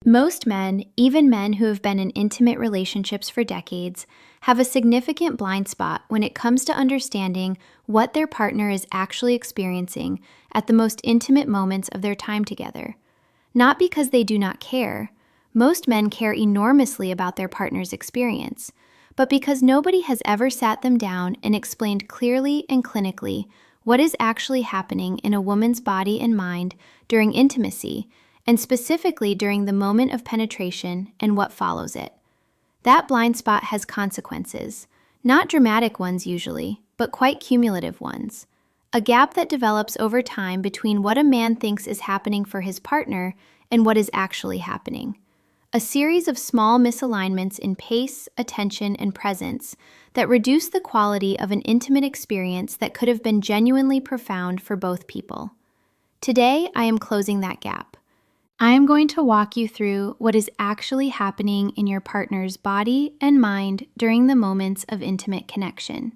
Most men, even men who have been in intimate relationships for decades, have a significant blind spot when it comes to understanding what their partner is actually experiencing at the most intimate moments of their time together. Not because they do not care. Most men care enormously about their partner's experience, but because nobody has ever sat them down and explained clearly and clinically what is actually happening in a woman's body and mind during intimacy, and specifically during the moment of penetration and what follows it. That blind spot has consequences, not dramatic ones usually, but quite cumulative ones. A gap that develops over time between what a man thinks is happening for his partner and what is actually happening. A series of small misalignments in pace, attention, and presence that reduce the quality of an intimate experience that could have been genuinely profound for both people. Today, I am closing that gap. I am going to walk you through what is actually happening in your partner's body and mind during the moments of intimate connection.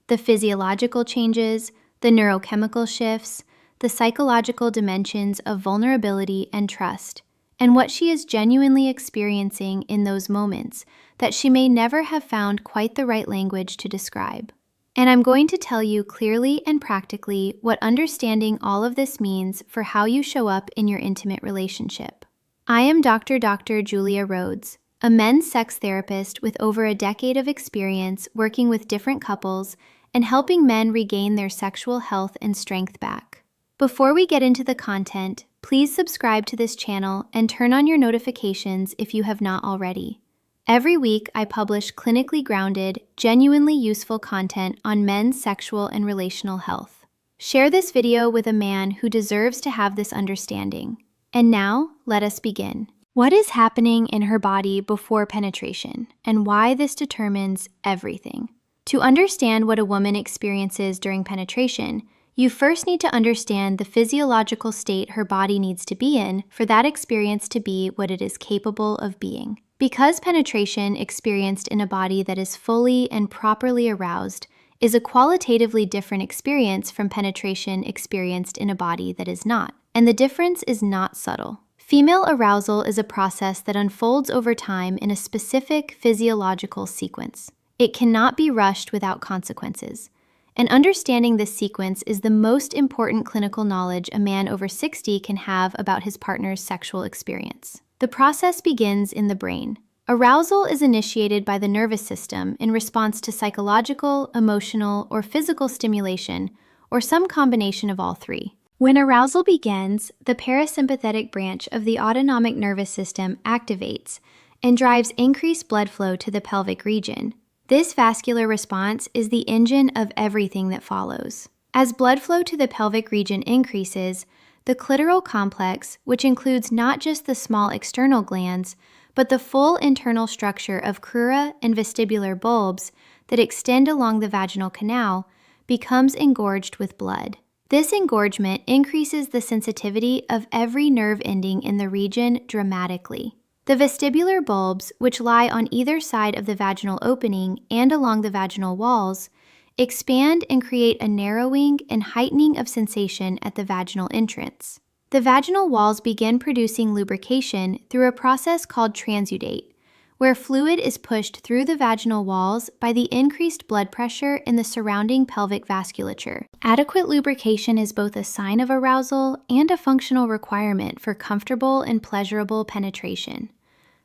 The physiological changes, the neurochemical shifts, the psychological dimensions of vulnerability and trust, and what she is genuinely experiencing in those moments that she may never have found quite the right language to describe. And I'm going to tell you clearly and practically what understanding all of this means for how you show up in your intimate relationship. I am Dr. Julia Rhodes, a men's sex therapist with over a decade of experience working with different couples and helping men regain their sexual health and strength back. Before we get into the content, please subscribe to this channel and turn on your notifications if you have not already. Every week, I publish clinically grounded, genuinely useful content on men's sexual and relational health. Share this video with a man who deserves to have this understanding. And now, let us begin. What is happening in her body before penetration, and why this determines everything? To understand what a woman experiences during penetration, you first need to understand the physiological state her body needs to be in for that experience to be what it is capable of being. Because penetration experienced in a body that is fully and properly aroused is a qualitatively different experience from penetration experienced in a body that is not, and the difference is not subtle. Female arousal is a process that unfolds over time in a specific physiological sequence. It cannot be rushed without consequences. And understanding this sequence is the most important clinical knowledge a man over 60 can have about his partner's sexual experience. The process begins in the brain. Arousal is initiated by the nervous system in response to psychological, emotional, or physical stimulation, or some combination of all three. When arousal begins, the parasympathetic branch of the autonomic nervous system activates and drives increased blood flow to the pelvic region. This vascular response is the engine of everything that follows. As blood flow to the pelvic region increases, the clitoral complex, which includes not just the small external glands, but the full internal structure of crura and vestibular bulbs that extend along the vaginal canal, becomes engorged with blood. This engorgement increases the sensitivity of every nerve ending in the region dramatically. The vestibular bulbs, which lie on either side of the vaginal opening and along the vaginal walls, expand and create a narrowing and heightening of sensation at the vaginal entrance. The vaginal walls begin producing lubrication through a process called transudate, where fluid is pushed through the vaginal walls by the increased blood pressure in the surrounding pelvic vasculature. Adequate lubrication is both a sign of arousal and a functional requirement for comfortable and pleasurable penetration.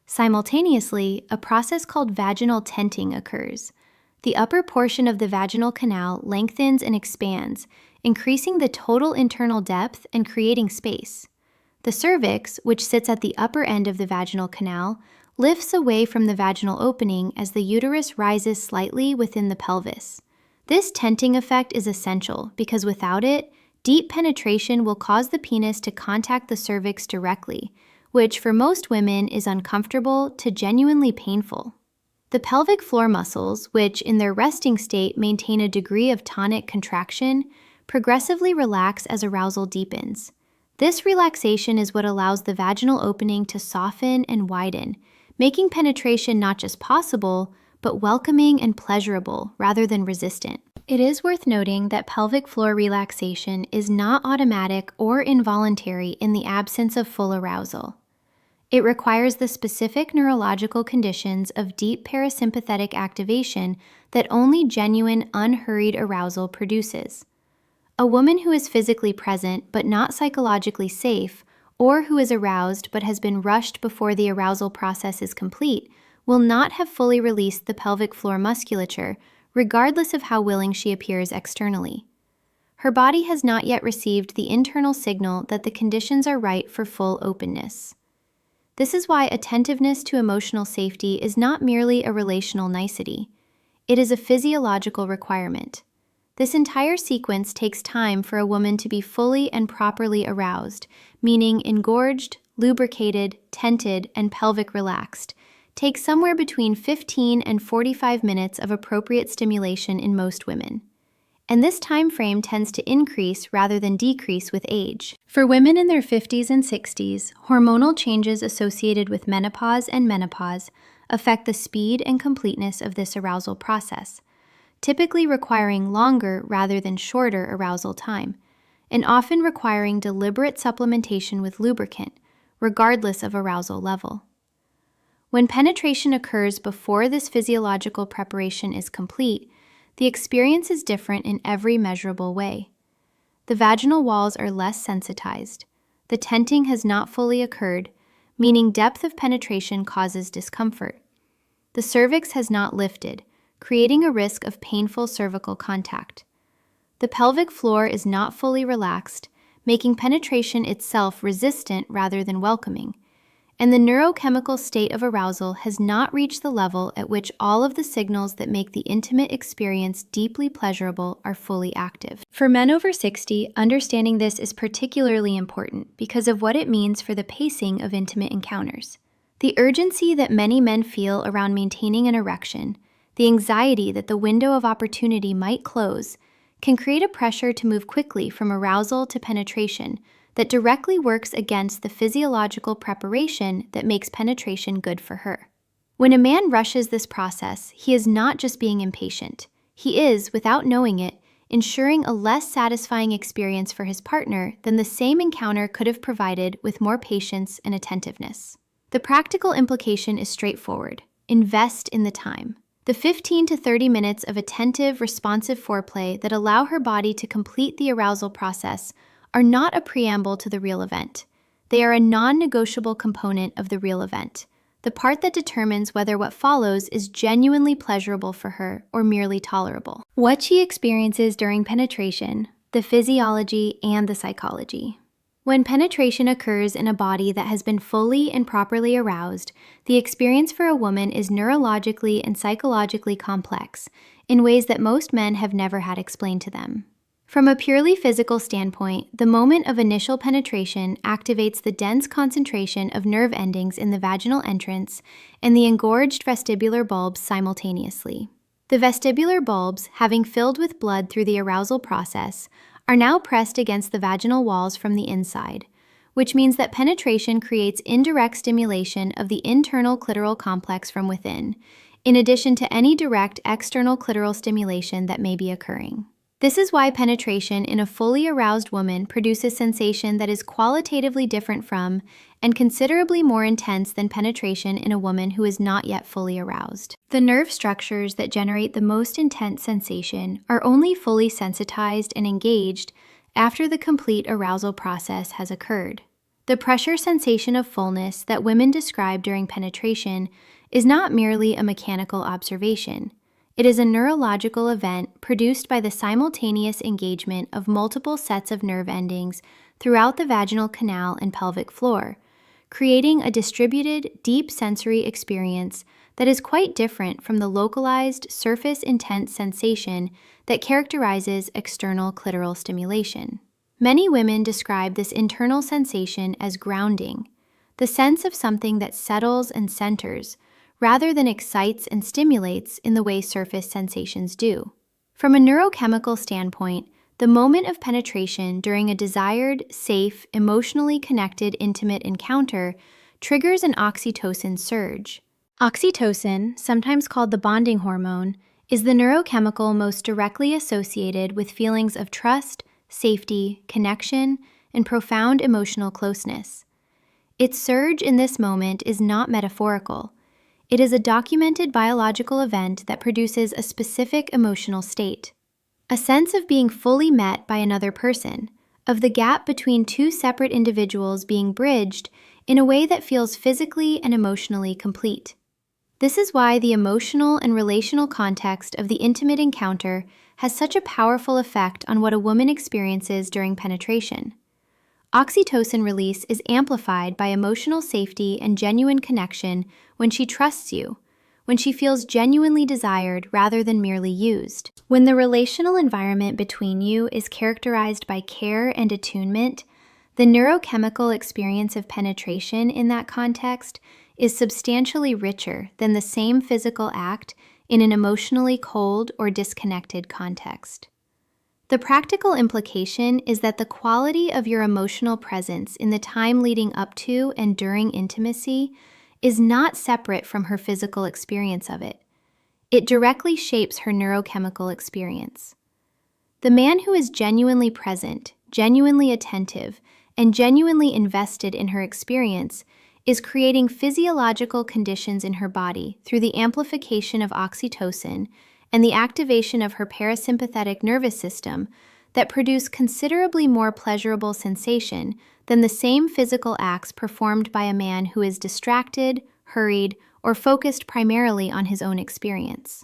Simultaneously, a process called vaginal tenting occurs. The upper portion of the vaginal canal lengthens and expands, increasing the total internal depth and creating space. The cervix, which sits at the upper end of the vaginal canal, lifts away from the vaginal opening as the uterus rises slightly within the pelvis. This tenting effect is essential because without it, deep penetration will cause the penis to contact the cervix directly, which for most women is uncomfortable to genuinely painful. The pelvic floor muscles, which in their resting state maintain a degree of tonic contraction, progressively relax as arousal deepens. This relaxation is what allows the vaginal opening to soften and widen, making penetration not just possible, but welcoming and pleasurable rather than resistant. It is worth noting that pelvic floor relaxation is not automatic or involuntary in the absence of full arousal. It requires the specific neurological conditions of deep parasympathetic activation that only genuine, unhurried arousal produces. A woman who is physically present but not psychologically safe, or who is aroused but has been rushed before the arousal process is complete, will not have fully released the pelvic floor musculature, regardless of how willing she appears externally. Her body has not yet received the internal signal that the conditions are right for full openness. This is why attentiveness to emotional safety is not merely a relational nicety. It is a physiological requirement. This entire sequence takes time for a woman to be fully and properly aroused, meaning engorged, lubricated, tented, and pelvic relaxed. Takes somewhere between 15 and 45 minutes of appropriate stimulation in most women. And this time frame tends to increase rather than decrease with age. For women in their 50s and 60s, hormonal changes associated with menopause and menopause affect the speed and completeness of this arousal process, typically requiring longer rather than shorter arousal time, and often requiring deliberate supplementation with lubricant, regardless of arousal level. When penetration occurs before this physiological preparation is complete, the experience is different in every measurable way. The vaginal walls are less sensitized. The tenting has not fully occurred, meaning depth of penetration causes discomfort. The cervix has not lifted, creating a risk of painful cervical contact. The pelvic floor is not fully relaxed, making penetration itself resistant rather than welcoming. And the neurochemical state of arousal has not reached the level at which all of the signals that make the intimate experience deeply pleasurable are fully active. For men over 60, understanding this is particularly important because of what it means for the pacing of intimate encounters. The urgency that many men feel around maintaining an erection, the anxiety that the window of opportunity might close, can create a pressure to move quickly from arousal to penetration that directly works against the physiological preparation that makes penetration good for her. When a man rushes this process, he is not just being impatient. He is, without knowing it, ensuring a less satisfying experience for his partner than the same encounter could have provided with more patience and attentiveness. The practical implication is straightforward. Invest in the time. The 15 to 30 minutes of attentive, responsive foreplay that allow her body to complete the arousal process are not a preamble to the real event. They are a non-negotiable component of the real event, the part that determines whether what follows is genuinely pleasurable for her or merely tolerable. What she experiences during penetration, the physiology, and the psychology. When penetration occurs in a body that has been fully and properly aroused, the experience for a woman is neurologically and psychologically complex in ways that most men have never had explained to them. From a purely physical standpoint, the moment of initial penetration activates the dense concentration of nerve endings in the vaginal entrance and the engorged vestibular bulbs simultaneously. The vestibular bulbs, having filled with blood through the arousal process, are now pressed against the vaginal walls from the inside, which means that penetration creates indirect stimulation of the internal clitoral complex from within, in addition to any direct external clitoral stimulation that may be occurring. This is why penetration in a fully aroused woman produces sensation that is qualitatively different from and considerably more intense than penetration in a woman who is not yet fully aroused. The nerve structures that generate the most intense sensation are only fully sensitized and engaged after the complete arousal process has occurred. The pressure sensation of fullness that women describe during penetration is not merely a mechanical observation. It is a neurological event produced by the simultaneous engagement of multiple sets of nerve endings throughout the vaginal canal and pelvic floor, creating a distributed, deep sensory experience that is quite different from the localized, surface-intense sensation that characterizes external clitoral stimulation. Many women describe this internal sensation as grounding, the sense of something that settles and centers, rather than excites and stimulates in the way surface sensations do. From a neurochemical standpoint, the moment of penetration during a desired, safe, emotionally connected, intimate encounter triggers an oxytocin surge. Oxytocin, sometimes called the bonding hormone, is the neurochemical most directly associated with feelings of trust, safety, connection, and profound emotional closeness. Its surge in this moment is not metaphorical. It is a documented biological event that produces a specific emotional state. A sense of being fully met by another person, of the gap between two separate individuals being bridged in a way that feels physically and emotionally complete. This is why the emotional and relational context of the intimate encounter has such a powerful effect on what a woman experiences during penetration. Oxytocin release is amplified by emotional safety and genuine connection when she trusts you, when she feels genuinely desired rather than merely used. When the relational environment between you is characterized by care and attunement, the neurochemical experience of penetration in that context is substantially richer than the same physical act in an emotionally cold or disconnected context. The practical implication is that the quality of your emotional presence in the time leading up to and during intimacy is not separate from her physical experience of it. It directly shapes her neurochemical experience. The man who is genuinely present, genuinely attentive, and genuinely invested in her experience is creating physiological conditions in her body through the amplification of oxytocin and the activation of her parasympathetic nervous system that produce considerably more pleasurable sensation than the same physical acts performed by a man who is distracted, hurried, or focused primarily on his own experience.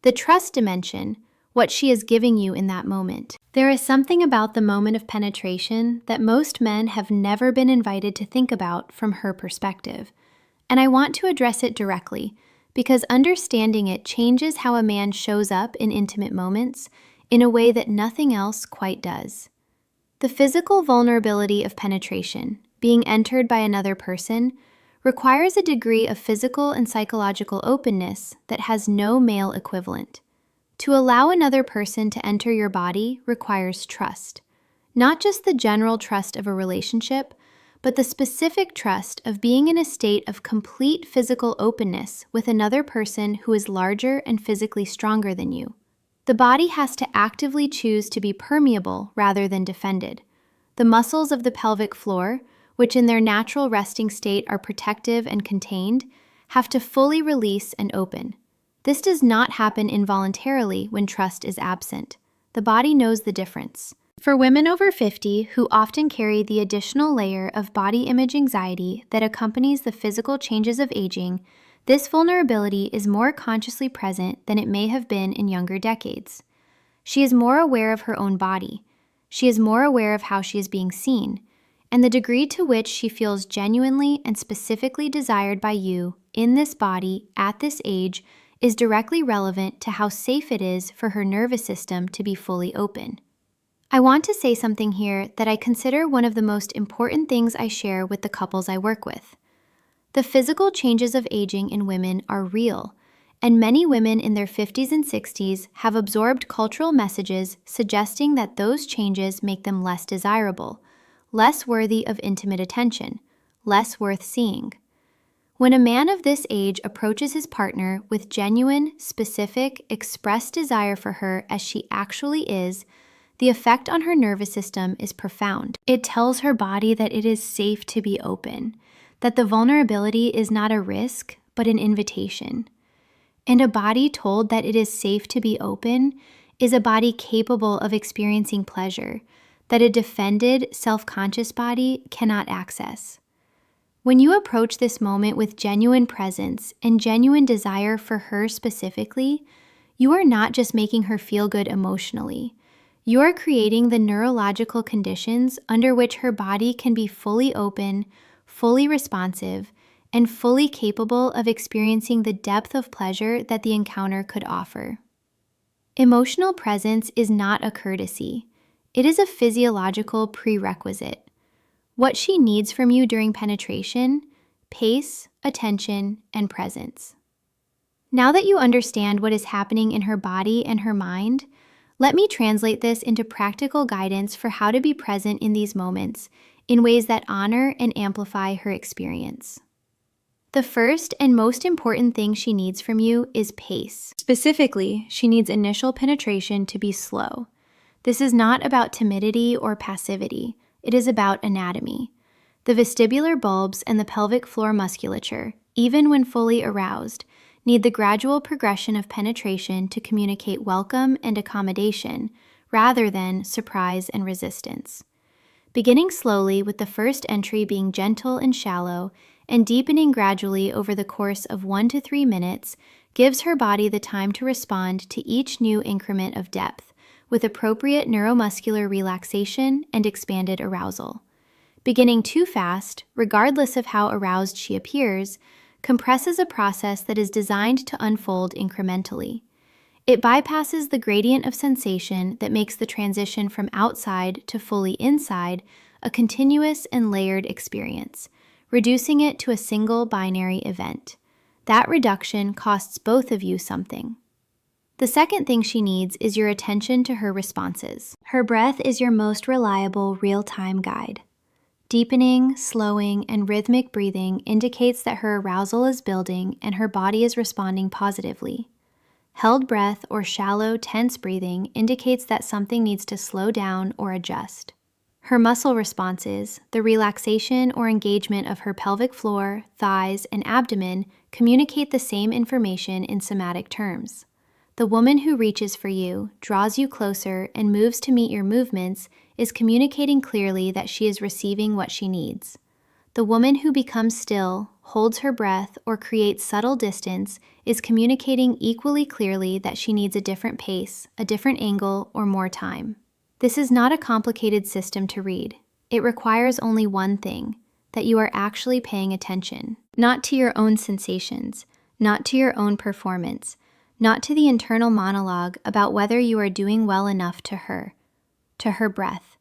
The trust dimension, what she is giving you in that moment. There is something about the moment of penetration that most men have never been invited to think about from her perspective, and I want to address it directly because understanding it changes how a man shows up in intimate moments in a way that nothing else quite does. The physical vulnerability of penetration, being entered by another person, requires a degree of physical and psychological openness that has no male equivalent. To allow another person to enter your body requires trust, not just the general trust of a relationship, but the specific trust of being in a state of complete physical openness with another person who is larger and physically stronger than you. The body has to actively choose to be permeable rather than defended. The muscles of the pelvic floor, which in their natural resting state are protective and contained, have to fully release and open. This does not happen involuntarily when trust is absent. The body knows the difference. For women over 50 who often carry the additional layer of body image anxiety that accompanies the physical changes of aging, this vulnerability is more consciously present than it may have been in younger decades. She is more aware of her own body. She is more aware of how she is being seen, and the degree to which she feels genuinely and specifically desired by you in this body at this age is directly relevant to how safe it is for her nervous system to be fully open. I want to say something here that I consider one of the most important things I share with the couples I work with. The physical changes of aging in women are real, and many women in their 50s and 60s have absorbed cultural messages suggesting that those changes make them less desirable, less worthy of intimate attention, less worth seeing. When a man of this age approaches his partner with genuine, specific, expressed desire for her as she actually is, the effect on her nervous system is profound. It tells her body that it is safe to be open, that the vulnerability is not a risk, but an invitation. And a body told that it is safe to be open is a body capable of experiencing pleasure that a defended, self-conscious body cannot access. When you approach this moment with genuine presence and genuine desire for her specifically, you are not just making her feel good emotionally. You are creating the neurological conditions under which her body can be fully open, fully responsive, and fully capable of experiencing the depth of pleasure that the encounter could offer. Emotional presence is not a courtesy. It is a physiological prerequisite. What she needs from you during penetration: pace, attention, and presence. Now that you understand what is happening in her body and her mind, let me translate this into practical guidance for how to be present in these moments in ways that honor and amplify her experience. The first and most important thing she needs from you is pace. Specifically, she needs initial penetration to be slow. This is not about timidity or passivity. It is about anatomy. The vestibular bulbs and the pelvic floor musculature, even when fully aroused, need the gradual progression of penetration to communicate welcome and accommodation, rather than surprise and resistance. Beginning slowly with the first entry being gentle and shallow, and deepening gradually over the course of 1 to 3 minutes, gives her body the time to respond to each new increment of depth, with appropriate neuromuscular relaxation and expanded arousal. Beginning too fast, regardless of how aroused she appears, compresses a process that is designed to unfold incrementally. It bypasses the gradient of sensation that makes the transition from outside to fully inside a continuous and layered experience, reducing it to a single binary event. That reduction costs both of you something. The second thing she needs is your attention to her responses. Her breath is your most reliable real-time guide. Deepening, slowing, and rhythmic breathing indicates that her arousal is building and her body is responding positively. Held breath or shallow, tense breathing indicates that something needs to slow down or adjust. Her muscle responses, the relaxation or engagement of her pelvic floor, thighs, and abdomen, communicate the same information in somatic terms. The woman who reaches for you, draws you closer, and moves to meet your movements is communicating clearly that she is receiving what she needs. The woman who becomes still, holds her breath, or creates subtle distance is communicating equally clearly that she needs a different pace, a different angle, or more time. This is not a complicated system to read. It requires only one thing, that you are actually paying attention, not to your own sensations, not to your own performance, not to the internal monologue about whether you are doing well enough to her breath,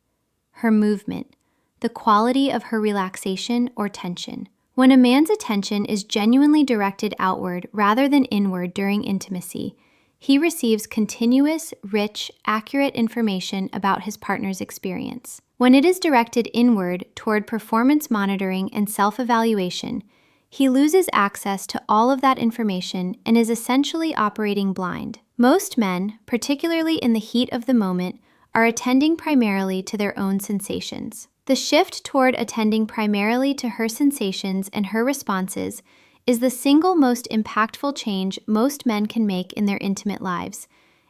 her movement, the quality of her relaxation or tension. When a man's attention is genuinely directed outward rather than inward during intimacy, he receives continuous, rich, accurate information about his partner's experience. When it is directed inward toward performance monitoring and self-evaluation, he loses access to all of that information and is essentially operating blind. Most men, particularly in the heat of the moment, are attending primarily to their own sensations. The shift toward attending primarily to her sensations and her responses is the single most impactful change most men can make in their intimate lives,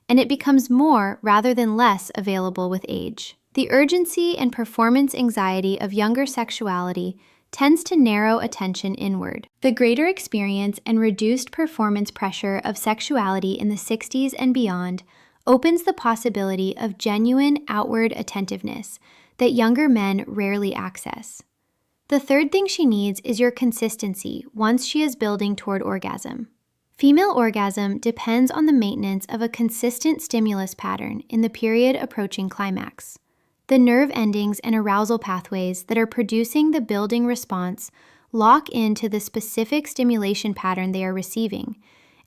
and it becomes more rather than less available with age. The urgency and performance anxiety of younger sexuality tends to narrow attention inward. The greater experience and reduced performance pressure of sexuality in the 60s and beyond opens the possibility of genuine outward attentiveness that younger men rarely access. The third thing she needs is your consistency once she is building toward orgasm. Female orgasm depends on the maintenance of a consistent stimulus pattern in the period approaching climax. The nerve endings and arousal pathways that are producing the building response lock into the specific stimulation pattern they are receiving,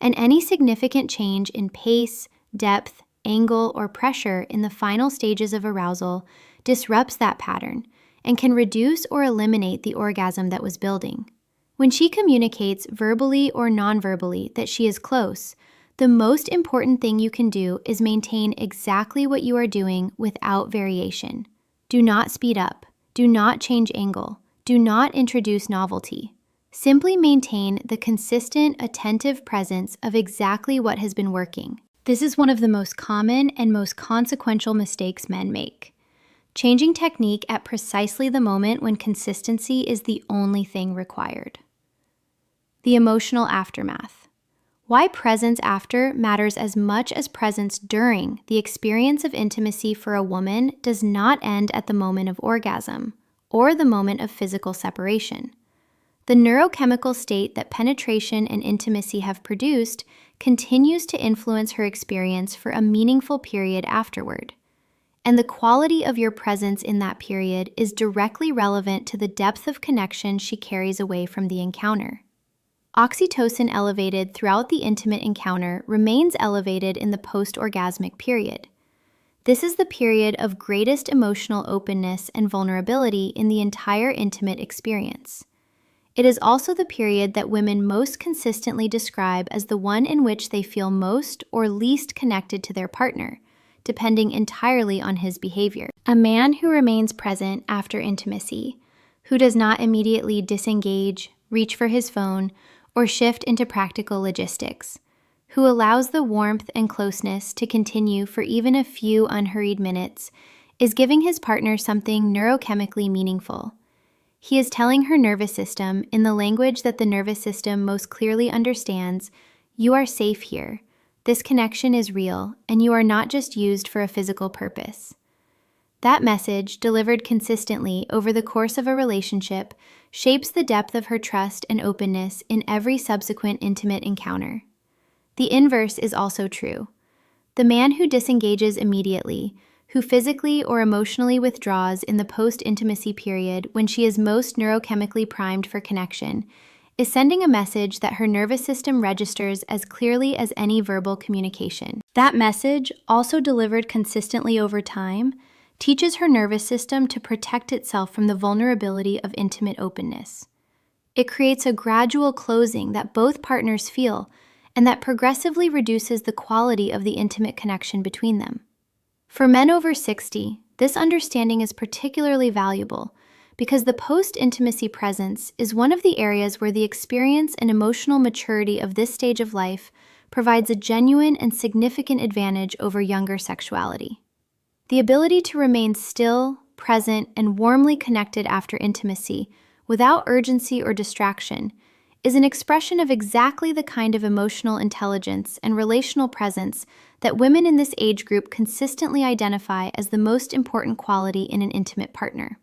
and any significant change in pace, depth, angle, or pressure in the final stages of arousal disrupts that pattern and can reduce or eliminate the orgasm that was building. When she communicates verbally or non-verbally that she is close, the most important thing you can do is maintain exactly what you are doing without variation. Do not speed up. Do not change angle. Do not introduce novelty. Simply maintain the consistent, attentive presence of exactly what has been working. This is one of the most common and most consequential mistakes men make. Changing technique at precisely the moment when consistency is the only thing required. The emotional aftermath. Why presence after matters as much as presence during the experience of intimacy for a woman does not end at the moment of orgasm or the moment of physical separation. The neurochemical state that penetration and intimacy have produced continues to influence her experience for a meaningful period afterward. And the quality of your presence in that period is directly relevant to the depth of connection she carries away from the encounter. Oxytocin elevated throughout the intimate encounter remains elevated in the post-orgasmic period. This is the period of greatest emotional openness and vulnerability in the entire intimate experience. It is also the period that women most consistently describe as the one in which they feel most or least connected to their partner, depending entirely on his behavior. A man who remains present after intimacy, who does not immediately disengage, reach for his phone, or shift into practical logistics, who allows the warmth and closeness to continue for even a few unhurried minutes, is giving his partner something neurochemically meaningful. He is telling her nervous system, in the language that the nervous system most clearly understands, "You are safe here. This connection is real, and you are not just used for a physical purpose." That message, delivered consistently over the course of a relationship, shapes the depth of her trust and openness in every subsequent intimate encounter. The inverse is also true. The man who disengages immediately, who physically or emotionally withdraws in the post-intimacy period when she is most neurochemically primed for connection, is sending a message that her nervous system registers as clearly as any verbal communication. That message, also delivered consistently over time, teaches her nervous system to protect itself from the vulnerability of intimate openness. It creates a gradual closing that both partners feel, and that progressively reduces the quality of the intimate connection between them. For men over 60, this understanding is particularly valuable because the post-intimacy presence is one of the areas where the experience and emotional maturity of this stage of life provides a genuine and significant advantage over younger sexuality. The ability to remain still, present, and warmly connected after intimacy, without urgency or distraction, is an expression of exactly the kind of emotional intelligence and relational presence that women in this age group consistently identify as the most important quality in an intimate partner.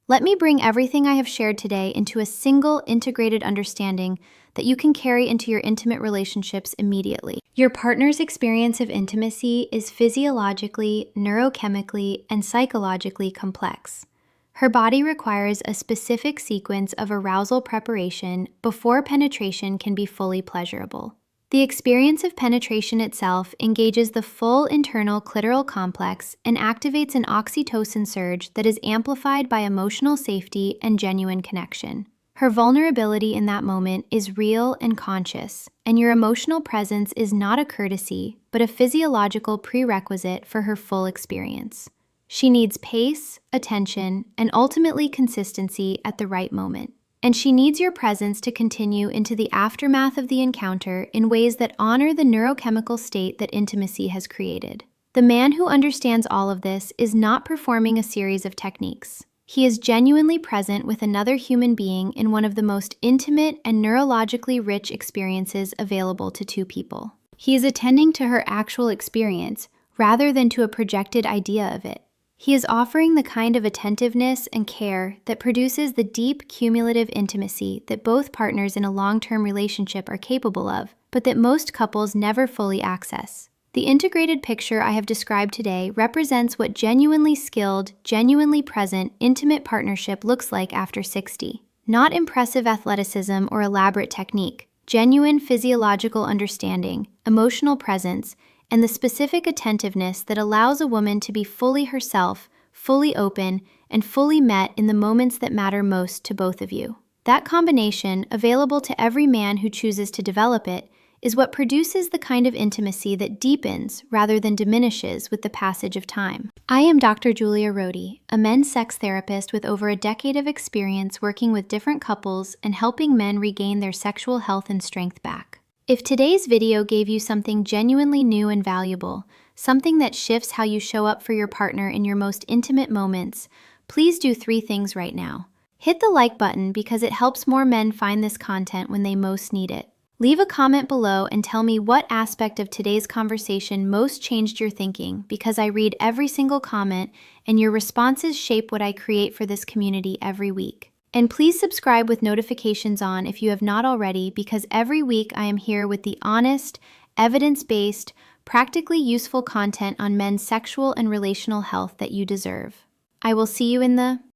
Let me bring everything I have shared today into a single integrated understanding that you can carry into your intimate relationships immediately. Your partner's experience of intimacy is physiologically, neurochemically, and psychologically complex. Her body requires a specific sequence of arousal preparation before penetration can be fully pleasurable. The experience of penetration itself engages the full internal clitoral complex and activates an oxytocin surge that is amplified by emotional safety and genuine connection. Her vulnerability in that moment is real and conscious, and your emotional presence is not a courtesy, but a physiological prerequisite for her full experience. She needs pace, attention, and ultimately consistency at the right moment. And she needs your presence to continue into the aftermath of the encounter in ways that honor the neurochemical state that intimacy has created. The man who understands all of this is not performing a series of techniques. He is genuinely present with another human being in one of the most intimate and neurologically rich experiences available to two people. He is attending to her actual experience rather than to a projected idea of it. He is offering the kind of attentiveness and care that produces the deep cumulative intimacy that both partners in a long-term relationship are capable of, but that most couples never fully access. The integrated picture I have described today represents what genuinely skilled, genuinely present, intimate partnership looks like after 60. Not impressive athleticism or elaborate technique, genuine physiological understanding, emotional presence, and the specific attentiveness that allows a woman to be fully herself, fully open, and fully met in the moments that matter most to both of you. That combination, available to every man who chooses to develop it, is what produces the kind of intimacy that deepens rather than diminishes with the passage of time. I am Dr. Julia Rohde, a men's sex therapist with over a decade of experience working with different couples and helping men regain their sexual health and strength back. If today's video gave you something genuinely new and valuable, something that shifts how you show up for your partner in your most intimate moments, please do 3 things right now. Hit the like button because it helps more men find this content when they most need it. Leave a comment below and tell me what aspect of today's conversation most changed your thinking, because I read every single comment and your responses shape what I create for this community every week. And please subscribe with notifications on if you have not already, because every week I am here with the honest, evidence-based, practically useful content on men's sexual and relational health that you deserve. I will see you in the